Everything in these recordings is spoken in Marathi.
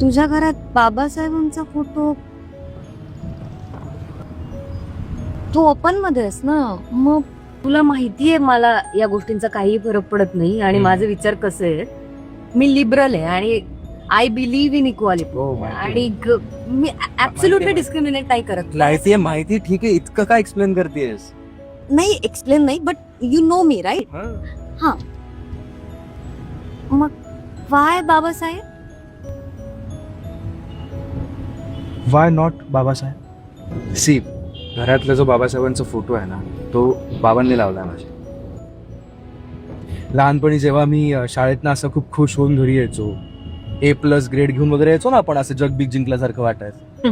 तुझ्या घरात बाबासाहेबांचा फोटो तू ओपन मध्ये आहेस ना, मग तुला माहितीये मला या गोष्टींचा काही फरक पडत नाही आणि माझे विचार कसे आहेत. मी लिबरल आहे आणि आय बिलीव्ह इन इक्वालिटी आणि मी ऍब्सोल्युटली डिस्क्रिमिनेट नाही करत. माहिती ठीक आहे, इतकं काय एक्सप्लेन करतेस? नाही एक्सप्लेन नाही, but you know me right. हा, मग why Babasaheb? Why not Babasaheb? See, घरातला जो बाबासाहेबांचा फोटो आहे ना, तो बाबांनी लावला माझ्या. लहानपणी जेव्हा मी शाळेतनं असं खूप खुश होऊन घरी यायचो, A+ ग्रेड घेऊन वगैरे यायचो ना आपण, असं जगबीग जिंकल्यासारखं वाटायचं,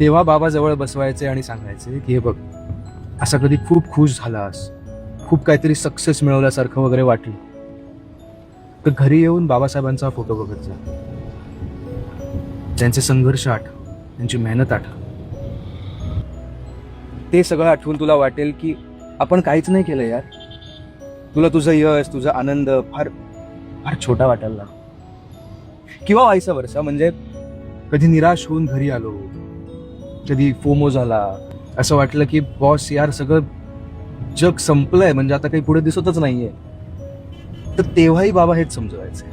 तेव्हा बाबा जवळ बसवायचे आणि सांगायचे की हे बघ, असा कधी खूप खुश झालास, खूप काहीतरी सक्सेस मिळवल्यासारखं वगैरे वाटलं तर घरी येऊन बाबासाहेबांचा फोटो बघत जा. त्यांचे संघर्ष आठव, त्यांची मेहनत आठव. ते सगळं आठवून तुला वाटेल की आपण काहीच नाही केलं यार. तुला तुझं यश, तुझा आनंद फार फार छोटा वाटायला लागला. किंवा व्हायचं वर्षा, म्हणजे कधी निराश होऊन घरी आलो, कधी फोमो झाला, असं वाटलं की बॉस यार सगळं जग संपलंय, म्हणजे आता काही पुढे दिसतच नाहीये, तर तेव्हाही बाबा हेच समजवायचे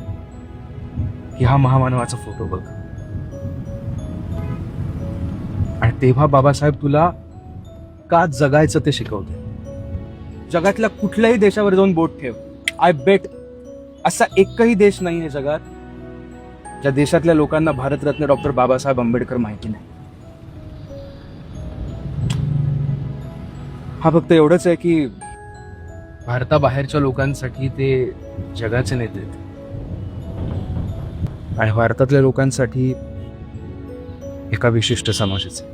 की हा महामानवाचा फोटो बघ. आणि तेव्हा बाबासाहेब तुला का जगायचं ते शिकवते. जगातल्या कुठल्याही देशावर जाऊन बोट ठेव, आय बेट असा एकही देश नाही आहे जगात ज्या देशातल्या लोकांना भारतरत्न डॉक्टर बाबासाहेब आंबेडकर माहिती नाही. हा फक्त एवढंच आहे की भारताबाहेरच्या लोकांसाठी ते जगाचे नेते आहेत आणि भारतातल्या लोकांसाठी एका विशिष्ट समाजाचे.